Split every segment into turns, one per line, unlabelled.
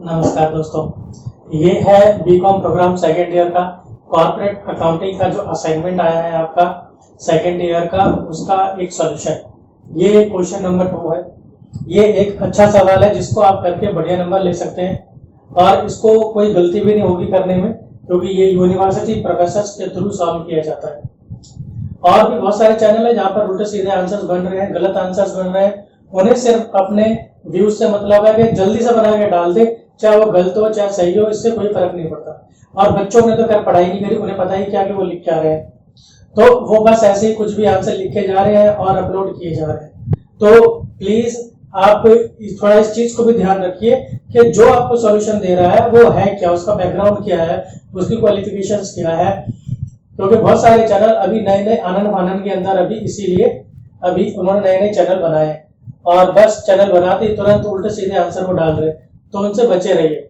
नमस्कार दोस्तों, ये है बीकॉम प्रोग्राम सेकेंड ईयर का कॉर्पोरेट अकाउंटिंग का जो असाइनमेंट आया है आपका सेकेंड ईयर का, उसका एक सॉल्यूशन। ये क्वेश्चन नंबर 2 है। ये एक अच्छा सवाल है जिसको आप करके बढ़िया नंबर ले सकते हैं और इसको कोई गलती भी नहीं होगी करने में, क्योंकि ये यूनिवर्सिटी प्रोफेसर्स के थ्रू सॉल्व किया जाता है। और भी बहुत सारे चैनल है जहाँ पर उल्टे सीधे आंसर्स बन रहे हैं, गलत आंसर्स बन रहे हैं। उन्हें सिर्फ अपने व्यूज से मतलब है कि जल्दी से बना के डाल दे, चाहे वो गलत हो चाहे सही हो, इससे कोई फर्क नहीं पड़ता। और बच्चों ने तो खैर पढ़ाई नहीं करी, उन्हें पता ही क्या कि वो लिख क्या रहे हैं, तो वो बस ऐसे ही कुछ भी आंसर लिखे जा रहे हैं और अपलोड किए जा रहे हैं। तो प्लीज आप थोड़ा इस चीज को भी ध्यान रखिए कि जो आपको सॉल्यूशन दे रहा है वो है क्या, उसका बैकग्राउंड क्या है, उसकी क्वालिफिकेशंस क्या है। क्योंकि बहुत सारे चैनल अभी नए नए आनंद फानन के अंदर अभी इसीलिए अभी उन्होंने नए नए चैनल बनाए और बस चैनल बनाते ही तुरंत उल्टे सीधे आंसर को डाल रहे, तो उनसे बचे रहिए।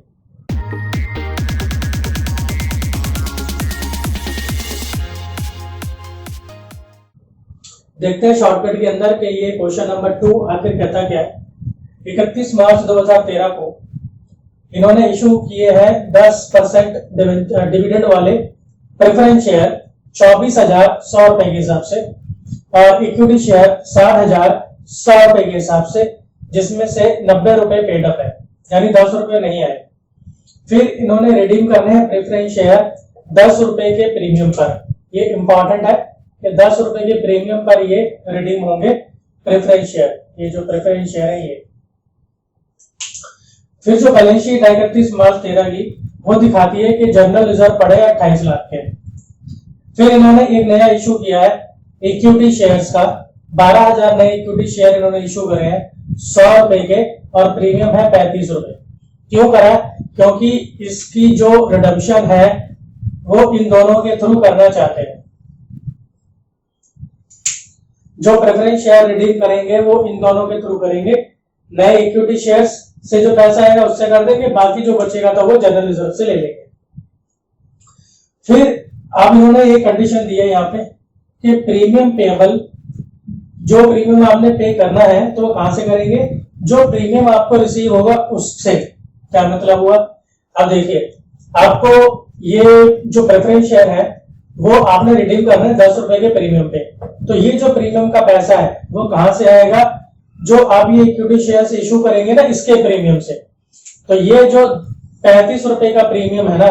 देखते हैं शॉर्टकट के अंदर कि ये क्वेश्चन नंबर 2 आखिर कहता क्या है। 31 मार्च 2013 को इन्होंने इशू किए हैं 10% डिविडेंड वाले प्रेफरेंस शेयर 24,100 रुपए के हिसाब से और इक्विटी शेयर 60,100 रुपए के हिसाब से, जिसमें से 90 रुपए पेड अप है, यानी 10 रुपए नहीं आए। फिर इन्होंने रिडीम करने हैं प्रेफरेंस शेयर 10 रुपए के प्रीमियम पर। ये इंपॉर्टेंट है कि 10 रुपए के प्रीमियम पर ये रिडीम होंगे प्रेफरेंस शेयर। ये जो प्रेफरेंस शेयर है ये। फिर जो बैलेंस शीट 31 मार्च 13 की वो दिखाती है कि जनरल रिजर्व पड़े 28 लाख के। फिर इन्होंने एक नया इशू किया है इक्विटी शेयर्स का, 12,000 नए इक्विटी शेयर इन्होंने इशू करे हैं 100 रुपए के और प्रीमियम है 35 रुपए। क्यों करा? क्योंकि इसकी जो रिडम्पशन है वो इन दोनों के थ्रू करना चाहते हैं। जो प्रेफरेंस शेयर रिडीम करेंगे वो इन दोनों के थ्रू करेंगे। नए इक्विटी शेयर्स से जो पैसा आएगा उससे कर देंगे, बाकी जो बचेगा तो वो जनरल रिजर्व से ले लेंगे। फिर अब इन्होंने ये कंडीशन दी है यहाँ पे कि प्रीमियम पेएबल, जो प्रीमियम आपने पे करना है तो वो कहां से करेंगे? जो प्रीमियम आपको रिसीव होगा उससे। क्या मतलब हुआ? अब देखिए, आपको ये जो प्रेफरेंस शेयर है वो आपने रिडीम करना है 10 रुपए के प्रीमियम पे, तो ये जो प्रीमियम का पैसा है वो कहां से आएगा? जो आप ये इक्विटी शेयर से इशू करेंगे ना, इसके प्रीमियम से। तो ये जो 35 रुपए का प्रीमियम है ना,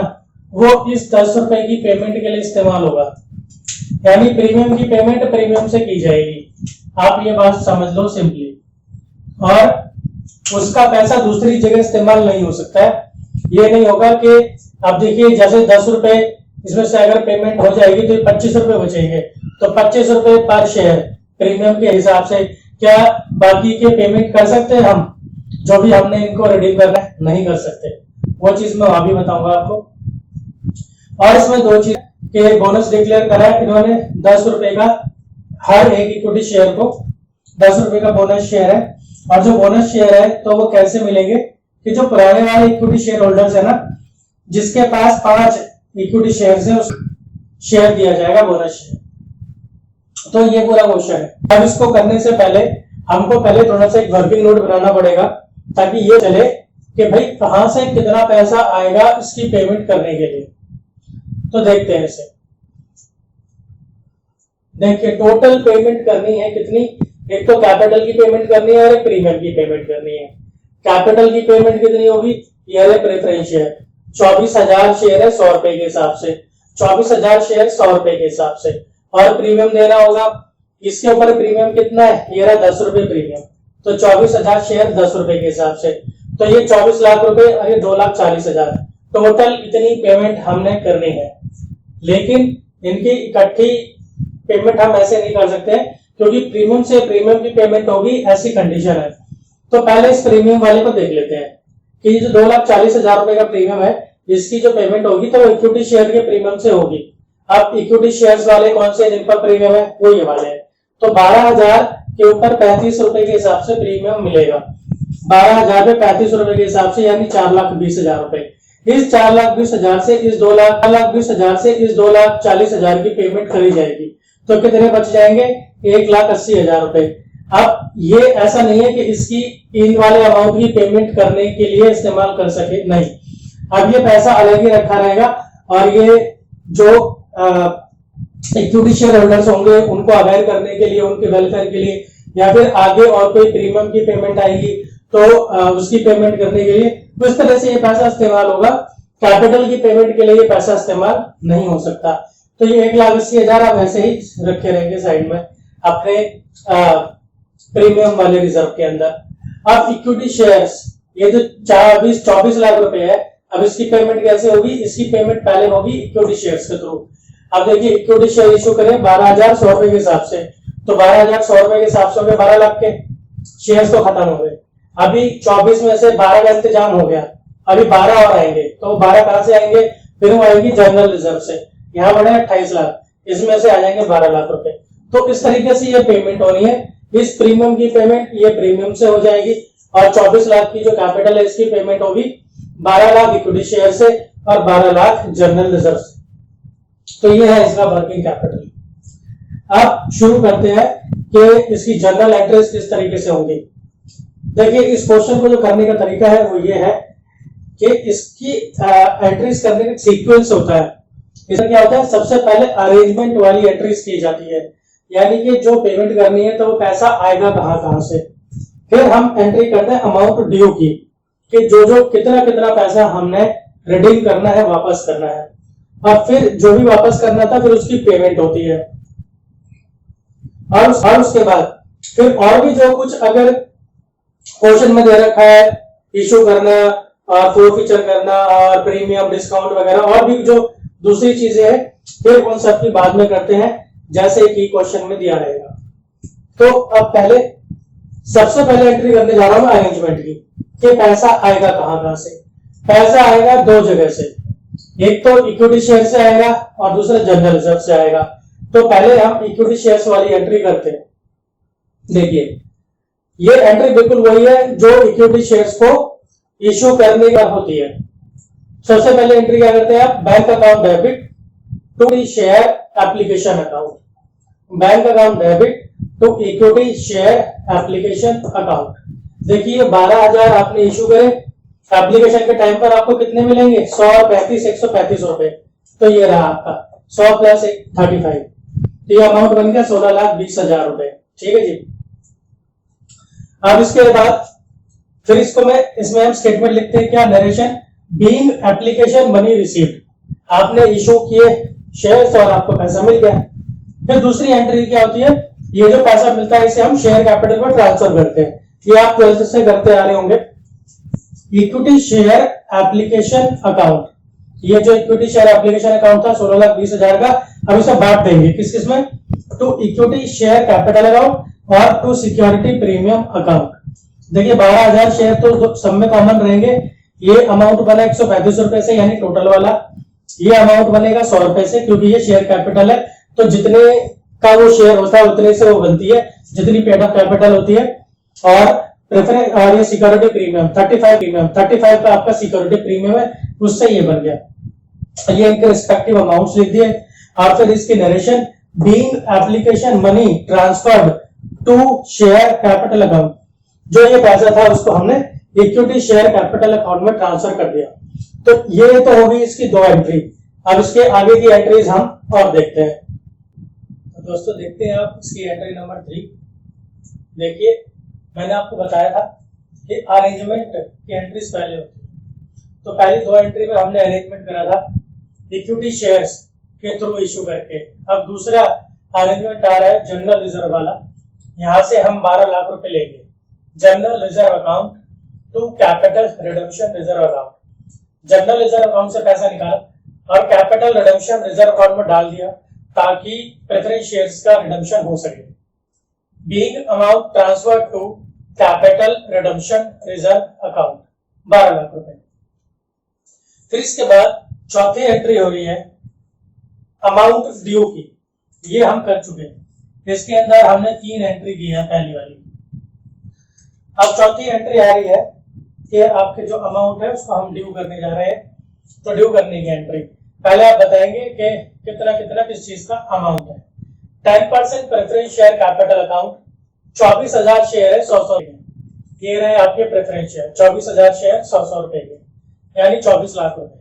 वो इस 10 रुपए की पेमेंट के लिए इस्तेमाल होगा, यानी प्रीमियम की पेमेंट प्रीमियम से की जाएगी। आप ये बात समझ लो सिंपली, और उसका पैसा दूसरी जगह इस्तेमाल नहीं हो सकता है। ये नहीं होगा कि आप देखिए, जैसे 10 रुपए इसमें से अगर पेमेंट हो जाएगी तो 25 रुपए बचेंगे, तो 25 रुपए पर शेयर प्रीमियम के हिसाब से क्या बाकी के पेमेंट कर सकते हैं हम? जो भी हमने इनको रिडीम करना है नहीं कर सकते। वो चीज मैं अभी बताऊंगा आपको। और इसमें दो चीज के बोनस डिक्लेयर करा है इन्होंने 10 रुपए का, हर एक इक्विटी शेयर को 10 रुपए का बोनस शेयर है। और जो बोनस शेयर है तो वो कैसे मिलेंगे कि जो पुराने वाले इक्विटी शेयर होल्डर्स है ना, जिसके पास 5 इक्विटी शेयर है, उस शेयर दिया जाएगा बोनस शेयर। तो ये पूरा क्वेश्चन है। अब इसको करने से पहले हमको पहले थोड़ा सा एक वर्किंग नोट बनाना पड़ेगा, ताकि ये चले कि भाई कहां से कितना पैसा आएगा इसकी पेमेंट करने के लिए। तो देखते हैं इसे। देखिए, टोटल पेमेंट करनी है कितनी? एक तो कैपिटल की पेमेंट करनी है और एक प्रीमियम की पेमेंट करनी है। कैपिटल की पेमेंट कितनी होगी? ये है प्रेफरेंस शेयर, 24,000 शेयर है 100 रुपए के हिसाब से, 24,000 शेयर 100 रुपए के हिसाब से। और प्रीमियम देना होगा, इसके ऊपर प्रीमियम कितना है? ये रहा 10 रुपए प्रीमियम, तो 24,000 शेयर 10 रुपए के हिसाब से, तो ये 24 लाख रुपए और ये 2,40,000। टोटल इतनी पेमेंट हमने करनी है। लेकिन इनकी इकट्ठी पेमेंट हम ऐसे नहीं कर सकते, क्योंकि प्रीमियम से प्रीमियम की पेमेंट होगी, ऐसी कंडीशन है। तो पहले इस प्रीमियम वाले को देख लेते हैं कि जो 2,40,000 रुपए का प्रीमियम है, इसकी जो पेमेंट होगी तो वो इक्विटी शेयर के प्रीमियम से होगी। अब इक्विटी शेयर्स वाले कौन से जिन पर प्रीमियम है? वो ये वाले हैं। तो 12,000 के ऊपर 35 रुपए के हिसाब से प्रीमियम मिलेगा। 12,000 पे 35 रुपए के हिसाब से, यानी 4,20,000 रुपए। इस 4,20,000 से इस 2,20,000 से इस 2,40,000 की पेमेंट करी जाएगी। तो कितने बच जाएंगे? 1,80,000 रुपए। अब ये ऐसा नहीं है कि इसकी इन वाले अमाउंट की पेमेंट करने के लिए इस्तेमाल कर सके, नहीं। अब ये पैसा अलग ही रखा रहेगा और ये जो इक्विटी शेयर होल्डर्स होंगे उनको अवेयर करने के लिए, उनके वेलफेयर के लिए, या फिर आगे और कोई प्रीमियम की पेमेंट आएगी तो उसकी पेमेंट करने के लिए, तो इस तरह से ये पैसा इस्तेमाल होगा। कैपिटल की पेमेंट के लिए ये पैसा इस्तेमाल नहीं हो सकता। तो ये 1,80,000 आप ऐसे ही रखे रहेंगे साइड में अपने प्रीमियम वाले रिजर्व के अंदर। अब इक्विटी शेयर्स, ये जो 24 लाख रुपए है, अब इसकी पेमेंट कैसे होगी? इसकी पेमेंट पहले होगी इक्विटी शेयर्स के थ्रू। अब देखिए इक्विटी शेयर इशू करें 12,100 रुपए के हिसाब से, तो 12,100 रुपए के हिसाब से 12 लाख के शेयर्स तो खत्म हो गए। अभी 24 में से 12 का इंतजाम हो गया, अभी 12 और आएंगे, तो 12 कहां से आएंगे? फिर वो आएंगी जनरल रिजर्व से, यहाँ बढ़े 28 लाख, इसमें से आ जाएंगे 12 लाख रुपए। तो इस तरीके से ये पेमेंट होनी है। इस प्रीमियम की पेमेंट ये प्रीमियम से हो जाएगी और 24 लाख की जो कैपिटल है इसकी पेमेंट होगी 12 लाख इक्विटी शेयर से और 12 लाख जनरल रिजर्व से। तो ये है इसका वर्किंग कैपिटल। अब शुरू करते हैं कि इसकी जनरल एंट्रीज किस तरीके से होंगी। देखिए इस क्वेश्चन को जो करने का तरीका है वो ये है कि इसकी एंट्रीज करने का सीक्वेंस होता है। इसमें क्या होता है? सबसे पहले अरेंजमेंट वाली एंट्रीज की जाती है, यानी कि जो पेमेंट करनी है तो वो पैसा आएगा कहां से। फिर हम एंट्री करते हैं अमाउंट ड्यू की, कि जो कितना पैसा हमने रिडीम करना है, वापस करना है, और फिर जो भी वापस करना था फिर उसकी पेमेंट होती है। और उसके बाद फिर और भी जो कुछ अगर क्वेश्चन में दे रखा है, इशू करना और फोरफीचर करना और प्रीमियम डिस्काउंट वगैरह और भी जो दूसरी चीजें हैं, फिर उन सब की बाद में करते हैं जैसे कि क्वेश्चन में दिया रहेगा। तो अब सबसे पहले एंट्री करने जा रहा हूं अरेंजमेंट की, कि पैसा आएगा कहां से। पैसा आएगा दो जगह से, एक तो इक्विटी शेयर से आएगा और दूसरा जनरल रिजर्व से आएगा। तो पहले हम इक्विटी शेयर्स वाली एंट्री करते हैं। देखिए ये एंट्री बिल्कुल वही है जो इक्विटी शेयर्स को इश्यू करने का होती है। सबसे पहले एंट्री क्या करते हैं आप? Bank account debit to share application account, bank account debit to equity share application account. देखिए 12,000 आपने इश्यू करे, एप्लीकेशन के टाइम पर आपको कितने मिलेंगे? 135 रुपए। तो ये रहा आपका 100 प्लस 35, तो ये अमाउंट बन गया 16,20,000 रुपए। ठीक है जी। अब इसके बाद फिर इसमें हम स्टेटमेंट लिखते हैं क्या? Narration being application money received, आपने इशू किए शेयर्स और आपको पैसा मिल गया। फिर दूसरी एंट्री क्या होती है? ये जो पैसा मिलता है इसे हम शेयर कैपिटल में ट्रांसफर करते हैं। ये आप 12th से करते आ रहे होंगे। इक्विटी शेयर एप्लीकेशन अकाउंट, ये जो इक्विटी शेयर एप्लीकेशन अकाउंट था 16,20,000 का, अब इसे बांट देंगे किस किस में? To equity share capital account और टू सिक्योरिटी प्रीमियम अकाउंट। देखिए 12,000 शेयर तो सब में कॉमन रहेंगे। ये अमाउंट बना 135 रुपए से, यानी टोटल वाला। ये अमाउंट बनेगा 100 रुपए से, क्योंकि ये शेयर कैपिटल है, तो जितने का वो शेयर होता है उतने से वो बनती है, जितनी पेड अप कैपिटल होती है। और प्रेफरेंस और ये सिक्योरिटी प्रीमियम 35 का आपका सिक्योरिटी प्रीमियम है, उससे ये बन गया। ये इनके रिस्पेक्टिव अमाउंट्स लिख दिए और फिर इसकी narration being application money transferred to share capital account, जो ये पैसा था उसको हमने इक्विटी शेयर कैपिटल अकाउंट में ट्रांसफर कर दिया। तो ये तो होगी इसकी दो एंट्री। अब इसके आगे की एंट्रीज हम और देखते हैं। तो दोस्तों देखते हैं आप इसकी एंट्री नंबर 3। देखिए मैंने आपको बताया था कि अरेंजमेंट की एंट्रीज पहले होती है। तो पहली दो एंट्री में हमने अरेंजमेंट करा था इक्विटी शेयर्स के थ्रू इशू करके। अब दूसरा अरेंजमेंट आ रहा है जनरल रिजर्व वाला। यहां से हम 12 लाख रुपए लेंगे general reserve account to capital redemption reserve account. General reserve account से पैसा निकाला और कैपिटल रिडम्पशन रिजर्व अकाउंट में डाल दिया ताकि प्रेफरेंस शेयर्स का रिडम्पशन हो सके। Being amount transfer to capital redemption reserve account 12 lakh रुपए। फिर इसके बाद चौथी एंट्री हो रही है अमाउंट ड्यू की। ये हम कर चुके हैं। इसके अंदर हमने 3 एंट्री की है पहली वाली। अब चौथी एंट्री आ रही है कि आपके जो अमाउंट है उसको हम ड्यू करने जा रहे हैं। तो ड्यू करने की एंट्री पहले आप बताएंगे कि कितना कितना किस चीज का अमाउंट है। 10% preference share capital account 24,000 share है 100 के, ये रहे आपके प्रेफरेंस शेयर 24,000 शेयर 100 रुपए के, यानी 24 लाख रुपए।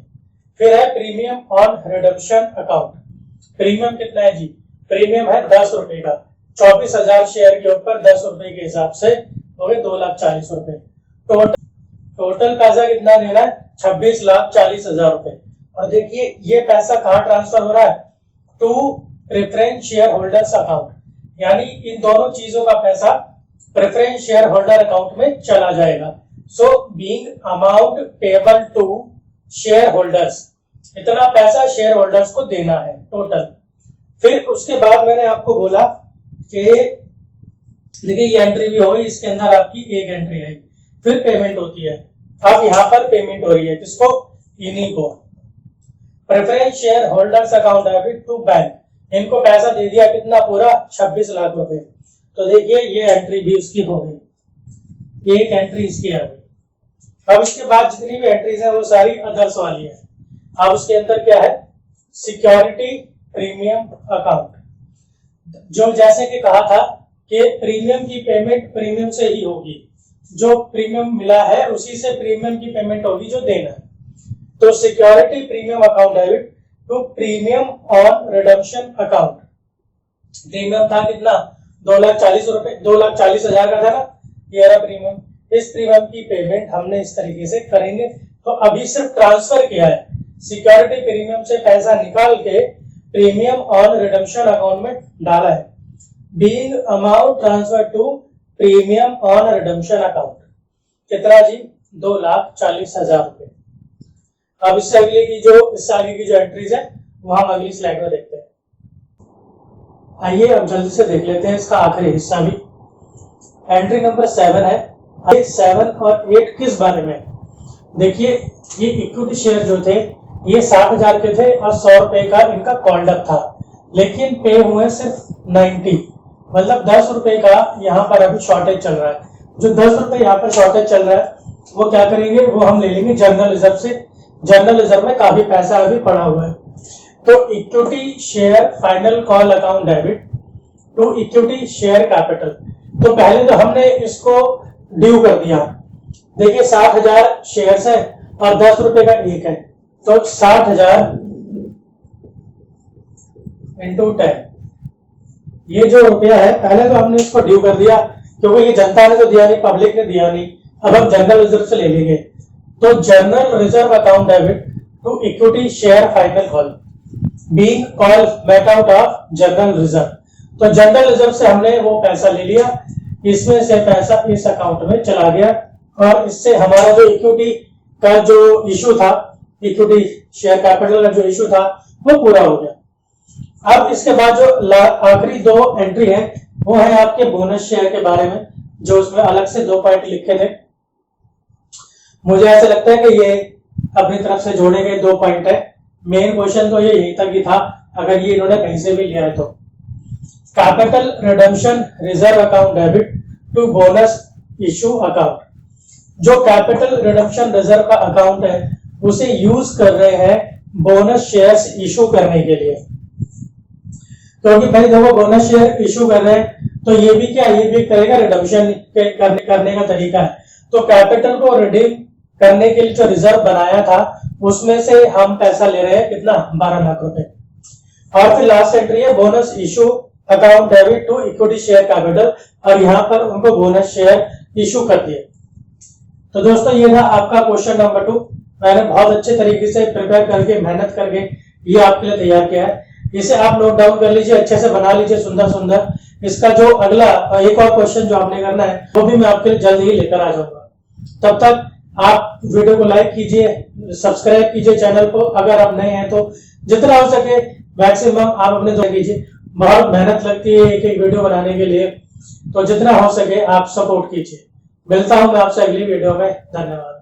फिर है premium on redemption account. Premium कितना है जी? प्रीमियम है 10 रुपए का। 24,000 शेयर के ऊपर 10 रुपए के हिसाब से हो गए 2,40,000 रुपए। टोटल पैसा कितना देना है? 26,40,000 रुपए। और देखिए ये पैसा कहाँ ट्रांसफर हो रहा है? To preference share holders account, यानी इन दोनों चीजों का पैसा प्रेफरेंस शेयर होल्डर अकाउंट में चला जाएगा। So being amount payable to share holders, इतना पैसा शेयर होल्डर्स को देना है टोटल। फिर उसके बाद मैंने आपको बोला कि देखिए ये एंट्री भी होगी, इसके अंदर आपकी एक एंट्री है, फिर पेमेंट होती है। अब यहाँ पर पेमेंट हो रही है किसको? इन्हीं को। Preference share holders account debit to bank, इनको पैसा दे दिया कितना? पूरा 26 लाख रुपए। तो देखिए ये एंट्री भी उसकी हो गई, एक एंट्री इसकी आ गई। अब इसके बाद जितनी भी एंट्रीज है वो सारी अदर्स वाली है। अब उसके अंदर क्या है? सिक्योरिटी प्रीमियम अकाउंट, जो जैसे कि कहा था कि प्रीमियम की पेमेंट प्रीमियम से ही होगी, जो प्रीमियम मिला है उसी से प्रीमियम की पेमेंट होगी जो देना है। तो security premium account debit to premium on redemption account. Premium था कितना? 2,40,000 रुपए, 2,40,000 का था ना, ये रहा प्रीमियम। इस प्रीमियम की पेमेंट हमने इस तरीके से करेंगे। तो अभी सिर्फ ट्रांसफर किया है, सिक्योरिटी प्रीमियम से पैसा निकाल के प्रीमियम ऑन रिडम्पशन अकाउंट में डाला है। Being amount transfer to premium on redemption account कितना जी? 2,40,000 रुपए। अब इससे आगे की जो एंट्रीज है वो हम अगली स्लाइड में देखते हैं। आइए अब जल्दी से देख लेते हैं इसका आखिरी हिस्सा भी। एंट्री नंबर 7 है। 7 और 8 किस बारे में? देखिए ये इक्विटी शेयर जो थे ये 60,000 के थे और 100 रुपए का इनका कॉल्ड अप था, लेकिन पे हुए सिर्फ 90, मतलब 10 रुपए का यहाँ पर अभी शॉर्टेज चल रहा है। जो 10 रुपए यहाँ पर शॉर्टेज चल रहा है वो क्या करेंगे? वो हम ले लेंगे जनरल रिजर्व से। जनरल रिजर्व में काफी पैसा अभी पड़ा हुआ है। तो equity share final call account debit to equity share capital. तो पहले तो हमने इसको ड्यू कर दिया। देखिए 60,000 शेयर्स है और 10 रुपए का एक है, तो 60,000 इंटू 10, ये जो रुपया है पहले तो हमने इसको ड्यू कर दिया, क्योंकि ये जनता ने तो दिया नहीं, पब्लिक ने दिया नहीं। अब हम जनरल रिजर्व से ले लेंगे। तो general reserve account debit to equity share final call being call made out of general reserve. तो जनरल रिजर्व से हमने वो पैसा ले लिया, इसमें से पैसा इस अकाउंट में चला गया और इससे हमारा जो इक्विटी का जो इशू था, इक्विटी शेयर कैपिटल का जो इशू था वो पूरा हो गया। अब इसके बाद जो आखिरी 2 एंट्री है वो है आपके बोनस शेयर के बारे में, जो उसमें अलग से 2 पॉइंट लिखे थे। मुझे ऐसा लगता है कि ये अपनी तरफ से जोड़े गए 2 पॉइंट है। मेन क्वेश्चन तो ये यही तक ही था, अगर ये इन्होंने कहीं से भी लिया है तो। Capital redemption reserve account debit to bonus issue account. जो कैपिटल रिडम्पशन रिजर्व का अकाउंट है उसे यूज कर रहे हैं बोनस शेयर्स इशू करने के लिए, क्योंकि भाई देखो बोनस शेयर इशू कर रहे हैं तो ये भी क्या, ये भी करेगा रिडम्पशन करने का तरीका है। तो कैपिटल को रिडीम करने के लिए जो रिजर्व बनाया था उसमें से हम पैसा ले रहे हैं कितना? 12 लाख रुपए। और फिर लास्ट एंट्री है bonus issue account debit to equity share capital, और यहाँ पर उनको बोनस शेयर इशू कर दिए। तो दोस्तों ये था आपका क्वेश्चन नंबर 2। मैंने बहुत अच्छे तरीके से प्रिपेयर करके मेहनत करके ये आपके लिए तैयार किया है। इसे आप नोट डाउन कर लीजिए, अच्छे से बना लीजिए सुंदर सुंदर। इसका जो अगला एक और क्वेश्चन जो आपने करना है वो भी मैं आपके लिए जल्द ही लेकर आ जाऊंगा। तब तक आप वीडियो को लाइक कीजिए, सब्सक्राइब कीजिए चैनल को, अगर आप नए हैं तो जितना हो सके मैक्सिमम आप अपने द्वारा कीजिए। बहुत मेहनत लगती है एक एक वीडियो बनाने के लिए, तो जितना हो सके आप सपोर्ट कीजिए। मिलता हूं मैं आपसे अगली वीडियो में। धन्यवाद।